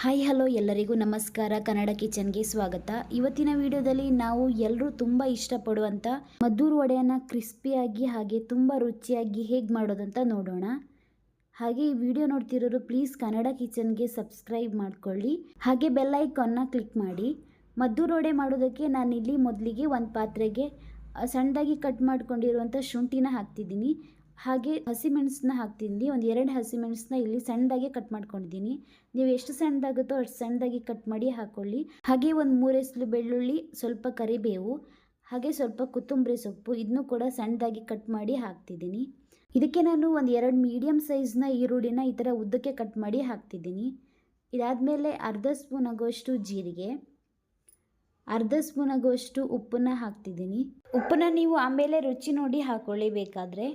Hi hello ಎಲ್ಲರಿಗೂ ನಮಸ್ಕಾರ. ಕನ್ನಡ ಕಿಚನ್ಗೆ ಸ್ವಾಗತ. ಇವತ್ತಿನ ವಿಡಿಯೋದಲ್ಲಿ ನಾವು ಎಲ್ಲರೂ ತುಂಬ ಇಷ್ಟಪಡುವಂಥ ಮದ್ದೂರು ವಡೆಯನ್ನು ಕ್ರಿಸ್ಪಿಯಾಗಿ ಹಾಗೆ ತುಂಬ ರುಚಿಯಾಗಿ ಹೇಗೆ ಮಾಡೋದಂತ ನೋಡೋಣ. ಹಾಗೆ ಈ ವಿಡಿಯೋ ನೋಡ್ತಿರೋರು ಪ್ಲೀಸ್ ಕನ್ನಡ ಕಿಚನ್ಗೆ ಸಬ್ಸ್ಕ್ರೈಬ್ ಮಾಡ್ಕೊಳ್ಳಿ, ಹಾಗೆ ಬೆಲ್ ಐಕಾನ್ನ ಕ್ಲಿಕ್ ಮಾಡಿ. ಮದ್ದೂರು ವಡೆ ಮಾಡೋದಕ್ಕೆ ನಾನಿಲ್ಲಿ ಮೊದಲಿಗೆ ಒಂದು ಪಾತ್ರೆಗೆ ಸಣ್ಣದಾಗಿ ಕಟ್ ಮಾಡ್ಕೊಂಡಿರುವಂಥ ಶುಂಠಿನ ಹಾಕ್ತಿದ್ದೀನಿ. ಹಾಗೆ ಹಸಿಮೆಣಸನ್ನ ಹಾಕ್ತಿದ್ದೀನಿ. ಒಂದು 2 ಹಸಿಮೆಣಸನ್ನ ಇಲ್ಲಿ ಸಣ್ಣದಾಗಿ ಕಟ್ ಮಾಡ್ಕೊಂಡಿದ್ದೀನಿ. ನೀವು ಎಷ್ಟು ಸಣ್ಣದಾಗುತ್ತೋ ಅಷ್ಟು ಸಣ್ಣದಾಗಿ ಕಟ್ ಮಾಡಿ ಹಾಕ್ಕೊಳ್ಳಿ. ಹಾಗೆ ಒಂದು 3 ಎಸಳು ಬೆಳ್ಳುಳ್ಳಿ, ಸ್ವಲ್ಪ ಕರಿಬೇವು, ಹಾಗೆ ಸ್ವಲ್ಪ ಕೊತ್ತಂಬರಿ ಸೊಪ್ಪು, ಇದನ್ನು ಕೂಡ ಸಣ್ಣದಾಗಿ ಕಟ್ ಮಾಡಿ ಹಾಕ್ತಿದ್ದೀನಿ. ಇದಕ್ಕೆ ನಾನು ಒಂದು 2 ಮೀಡಿಯಮ್ ಸೈಜ್ನ ಈರುಳ್ಳಿನ ಈ ಥರ ಉದ್ದಕ್ಕೆ ಕಟ್ ಮಾಡಿ ಹಾಕ್ತಿದ್ದೀನಿ. ಇದಾದಮೇಲೆ ಅರ್ಧ ಸ್ಪೂನ್ ಆಗುವಷ್ಟು ಜೀರಿಗೆ, ಅರ್ಧ ಸ್ಪೂನ್ ಆಗುವಷ್ಟು ಉಪ್ಪನ್ನು ಹಾಕ್ತಿದ್ದೀನಿ. ಉಪ್ಪನ್ನು ನೀವು ಆಮೇಲೆ ರುಚಿ ನೋಡಿ ಹಾಕ್ಕೊಳ್ಳಿ ಬೇಕಾದರೆ.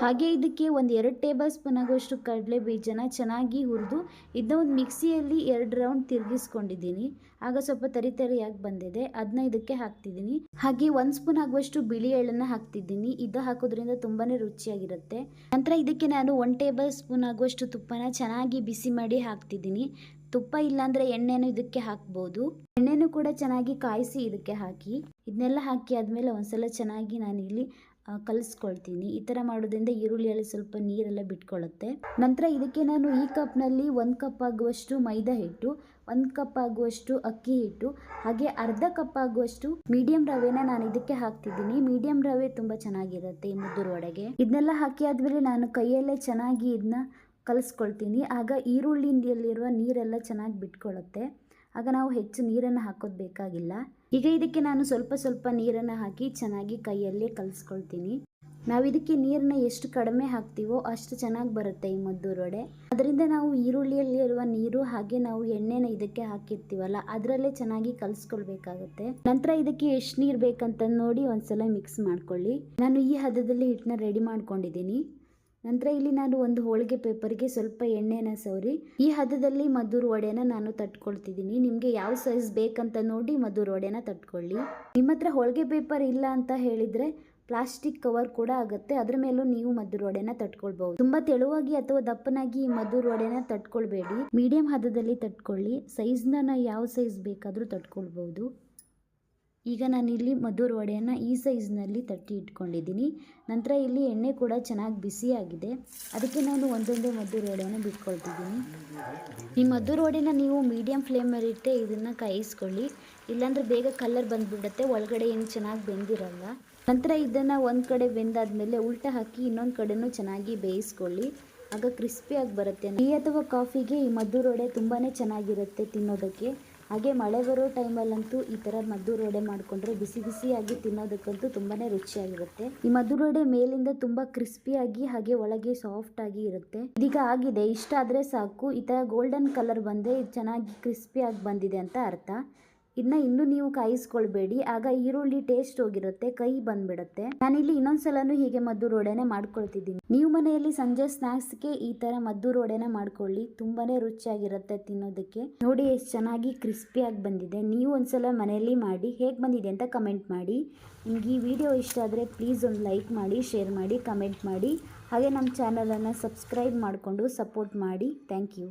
ಹಾಗೆ ಇದಕ್ಕೆ ಒಂದು 2 ಟೇಬಲ್ ಸ್ಪೂನ್ ಆಗುವಷ್ಟು ಕಡಲೆ ಬೀಜನ ಚೆನ್ನಾಗಿ ಹುರಿದು ಇದನ್ನ ಒಂದು ಮಿಕ್ಸಿಯಲ್ಲಿ 2 ರೌಂಡ್ ತಿರುಗಿಸ್ಕೊಂಡಿದ್ದೀನಿ. ಆಗ ಸ್ವಲ್ಪ ತರಿಯಾಗಿ ಬಂದಿದೆ, ಅದನ್ನ ಇದಕ್ಕೆ ಹಾಕ್ತಿದ್ದೀನಿ. ಹಾಗೆ 1 ಸ್ಪೂನ್ ಆಗುವಷ್ಟು ಬಿಳಿ ಎಳ್ಳನ್ನು ಹಾಕ್ತಿದ್ದೀನಿ. ಇದು ಹಾಕೋದ್ರಿಂದ ತುಂಬಾ ರುಚಿಯಾಗಿರುತ್ತೆ. ನಂತರ ಇದಕ್ಕೆ ನಾನು 1 ಟೇಬಲ್ ಸ್ಪೂನ್ ಆಗುವಷ್ಟು ತುಪ್ಪನ ಚೆನ್ನಾಗಿ ಬಿಸಿ ಮಾಡಿ ಹಾಕ್ತಿದ್ದೀನಿ. ತುಪ್ಪ ಇಲ್ಲಾಂದರೆ ಎಣ್ಣೆನೂ ಇದಕ್ಕೆ ಹಾಕ್ಬೋದು. ಎಣ್ಣೆನೂ ಕೂಡ ಚೆನ್ನಾಗಿ ಕಾಯಿಸಿ ಇದಕ್ಕೆ ಹಾಕಿ, ಇದನ್ನೆಲ್ಲ ಹಾಕಿ ಆದಮೇಲೆ ಒಂದ್ಸಲ ಚೆನ್ನಾಗಿ ನಾನಿಲ್ಲಿ ಕಲಿಸ್ಕೊಳ್ತೀನಿ. ಈ ಥರ ಮಾಡೋದ್ರಿಂದ ಈರುಳ್ಳಿಯಲ್ಲಿ ಸ್ವಲ್ಪ ನೀರೆಲ್ಲ ಬಿಟ್ಕೊಳ್ಳುತ್ತೆ. ನಂತರ ಇದಕ್ಕೆ ನಾನು ಈ ಕಪ್ನಲ್ಲಿ 1 ಕಪ್ ಆಗುವಷ್ಟು ಮೈದಾ ಹಿಟ್ಟು, 1 ಕಪ್ ಆಗುವಷ್ಟು ಅಕ್ಕಿ ಹಿಟ್ಟು, ಹಾಗೆ ಅರ್ಧ ಕಪ್ ಆಗುವಷ್ಟು ಮೀಡಿಯಂ ರವೆನ ನಾನು ಇದಕ್ಕೆ ಹಾಕ್ತಿದ್ದೀನಿ. ಮೀಡಿಯಂ ರವೆ ತುಂಬ ಚೆನ್ನಾಗಿರುತ್ತೆ ಈ ಮದ್ದೂರು ವಡೆಗೆ. ಇದನ್ನೆಲ್ಲ ಹಾಕಿ ಆದಮೇಲೆ ನಾನು ಕೈಯಲ್ಲೇ ಚೆನ್ನಾಗಿ ಇದನ್ನ ಕಲಿಸ್ಕೊಳ್ತೀನಿ. ಆಗ ಈರುಳ್ಳಿಯಲ್ಲಿರುವ ನೀರೆಲ್ಲ ಚೆನ್ನಾಗಿ ಬಿಟ್ಕೊಳ್ಳುತ್ತೆ. ಆಗ ನಾವು ಹೆಚ್ಚು ನೀರನ್ನು ಹಾಕೋದು ಬೇಕಾಗಿಲ್ಲ. ಈಗ ಇದಕ್ಕೆ ನಾನು ಸ್ವಲ್ಪ ಸ್ವಲ್ಪ ನೀರನ್ನು ಹಾಕಿ ಚೆನ್ನಾಗಿ ಕೈಯಲ್ಲೇ ಕಲಿಸ್ಕೊಳ್ತೀನಿ. ನಾವು ಇದಕ್ಕೆ ನೀರನ್ನ ಎಷ್ಟು ಕಡಿಮೆ ಹಾಕ್ತೀವೋ ಅಷ್ಟು ಚೆನ್ನಾಗಿ ಬರುತ್ತೆ ಈ ಮದ್ದೂರು ವಡೆ. ಅದರಿಂದ ನಾವು ಈರುಳ್ಳಿಯಲ್ಲಿರುವ ನೀರು ಹಾಗೆ ನಾವು ಎಣ್ಣೆನ ಇದಕ್ಕೆ ಹಾಕಿರ್ತೀವಲ್ಲ ಅದರಲ್ಲೇ ಚೆನ್ನಾಗಿ ಕಲಿಸ್ಕೊಳ್ಬೇಕಾಗುತ್ತೆ. ನಂತರ ಇದಕ್ಕೆ ಎಷ್ಟು ನೀರು ಬೇಕಂತ ನೋಡಿ ಒಂದ್ಸಲ ಮಿಕ್ಸ್ ಮಾಡ್ಕೊಳ್ಳಿ. ನಾನು ಈ ಹದದಲ್ಲಿ ಹಿಟ್ಟನ್ನ ರೆಡಿ ಮಾಡ್ಕೊಂಡಿದ್ದೀನಿ. ನಂತರ ಇಲ್ಲಿ ನಾನು ಒಂದು ಹೋಳಿಗೆ ಪೇಪರ್ಗೆ ಸ್ವಲ್ಪ ಎಣ್ಣೆನ ಸವರಿ ಈ ಹದದಲ್ಲಿ ಮದ್ದೂರು ವಡೆನ ನಾನು ತಟ್ಕೊಳ್ತಿದ್ದೀನಿ. ನಿಮಗೆ ಯಾವ ಸೈಜ್ ಬೇಕಂತ ನೋಡಿ ಮದ್ದೂರು ವಡೆನ ತಟ್ಕೊಳ್ಳಿ. ನಿಮ್ಮ ಹತ್ರ ಹೋಳಿಗೆ ಪೇಪರ್ ಇಲ್ಲ ಅಂತ ಹೇಳಿದರೆ ಪ್ಲಾಸ್ಟಿಕ್ ಕವರ್ ಕೂಡ ಆಗುತ್ತೆ, ಅದ್ರ ಮೇಲೂ ನೀವು ಮದ್ದೂರು ವಡೆನ ತಟ್ಕೊಳ್ಬಹುದು. ತುಂಬ ತೆಳುವಾಗಿ ಅಥವಾ ದಪ್ಪನಾಗಿ ಈ ಮದ್ದೂರು ವಡೆನ ತಟ್ಕೊಳ್ಬೇಡಿ, ಮೀಡಿಯಂ ಹದದಲ್ಲಿ ತಟ್ಕೊಳ್ಳಿ. ಸೈಜ್ನ ಯಾವ ಸೈಜ್ ಬೇಕಾದರೂ ತಟ್ಕೊಳ್ಬಹುದು. ಈಗ ನಾನಿಲ್ಲಿ ಮದ್ದೂರು ವಡೆಯನ್ನು ಈ ಸೈಜ್ನಲ್ಲಿ ತಟ್ಟಿ ಇಟ್ಕೊಂಡಿದ್ದೀನಿ. ನಂತರ ಇಲ್ಲಿ ಎಣ್ಣೆ ಕೂಡ ಚೆನ್ನಾಗಿ ಬಿಸಿಯಾಗಿದೆ, ಅದಕ್ಕೆ ನಾನು ಒಂದೊಂದೇ ಮದ್ದೂರು ವಡೆಯನ್ನು ಬಿಟ್ಕೊಳ್ತಿದ್ದೀನಿ. ಈ ಮದ್ದೂರು ವಡೆನ ನೀವು ಮೀಡಿಯಂ ಫ್ಲೇಮಲ್ಲಿಟ್ಟೆ ಇದನ್ನು ಕಾಯಿಸ್ಕೊಳ್ಳಿ, ಇಲ್ಲಾಂದರೆ ಬೇಗ ಕಲರ್ ಬಂದುಬಿಡುತ್ತೆ, ಒಳಗಡೆ ಏನು ಚೆನ್ನಾಗಿ ಬೆಂದಿರಲ್ಲ. ನಂತರ ಇದನ್ನು ಒಂದು ಕಡೆ ಬೆಂದಾದ್ಮೇಲೆ ಉಲ್ಟಾ ಹಾಕಿ ಇನ್ನೊಂದು ಕಡೆನೂ ಚೆನ್ನಾಗಿ ಬೇಯಿಸ್ಕೊಳ್ಳಿ, ಆಗ ಕ್ರಿಸ್ಪಿಯಾಗಿ ಬರುತ್ತೆ. ಟೀ ಅಥವಾ ಕಾಫಿಗೆ ಈ ಮದ್ದೂರು ವಡೆ ತುಂಬಾ ಚೆನ್ನಾಗಿರುತ್ತೆ ತಿನ್ನೋದಕ್ಕೆ. ಹಾಗೆ ಮಳೆ ಬರೋ ಟೈಮಲ್ಲಂತೂ ಈ ಥರ ಮದ್ದೂರು ವಡೆ ಮಾಡಿಕೊಂಡ್ರೆ ಬಿಸಿ ಬಿಸಿಯಾಗಿ ತಿನ್ನೋದಕ್ಕಂತೂ ತುಂಬಾ ರುಚಿಯಾಗಿರುತ್ತೆ. ಈ ಮದ್ದೂರು ವಡೆ ಮೇಲಿಂದ ತುಂಬ ಕ್ರಿಸ್ಪಿಯಾಗಿ ಹಾಗೆ ಒಳಗೆ ಸಾಫ್ಟಾಗಿ ಇರುತ್ತೆ. ಇದೀಗ ಆಗಿದೆ, ಇಷ್ಟ ಆದರೆ ಸಾಕು. ಈ ಥರ ಗೋಲ್ಡನ್ ಕಲರ್ ಬಂದರೆ ಇದು ಚೆನ್ನಾಗಿ ಕ್ರಿಸ್ಪಿಯಾಗಿ ಬಂದಿದೆ ಅಂತ ಅರ್ಥ. ಇದನ್ನ ಇನ್ನೂ ನೀವು ಕಾಯಿಸ್ಕೊಳ್ಬೇಡಿ, ಆಗ ಈರುಳ್ಳಿ ಟೇಸ್ಟ್ ಹೋಗಿರುತ್ತೆ, ಕೈ ಬಂದ್ಬಿಡುತ್ತೆ. ನಾನಿಲ್ಲಿ ಇನ್ನೊಂದ್ಸಲನೂ ಹೀಗೆ ಮದ್ದೂರು ವಡೆನ ಮಾಡ್ಕೊಳ್ತಿದ್ದೀನಿ. ನೀವು ಮನೆಯಲ್ಲಿ ಸಂಜೆ ಸ್ನ್ಯಾಕ್ಸ್ಗೆ ಈ ಥರ ಮದ್ದೂರು ವಡೆನ ಮಾಡ್ಕೊಳ್ಳಿ, ತುಂಬಾ ರುಚಿಯಾಗಿರುತ್ತೆ ತಿನ್ನೋದಕ್ಕೆ. ನೋಡಿ ಎಷ್ಟು ಚೆನ್ನಾಗಿ ಕ್ರಿಸ್ಪಿಯಾಗಿ ಬಂದಿದೆ. ನೀವು ಒಂದ್ಸಲ ಮನೆಯಲ್ಲಿ ಮಾಡಿ ಹೇಗೆ ಬಂದಿದೆ ಅಂತ ಕಮೆಂಟ್ ಮಾಡಿ. ನಿಮ್ಗೆ ಈ ವಿಡಿಯೋ ಇಷ್ಟ ಆದರೆ ಪ್ಲೀಸ್ ಒಂದು ಲೈಕ್ ಮಾಡಿ, ಶೇರ್ ಮಾಡಿ, ಕಮೆಂಟ್ ಮಾಡಿ. ಹಾಗೆ ನಮ್ಮ ಚಾನಲನ್ನು ಸಬ್ಸ್ಕ್ರೈಬ್ ಮಾಡಿಕೊಂಡು ಸಪೋರ್ಟ್ ಮಾಡಿ. Thank you.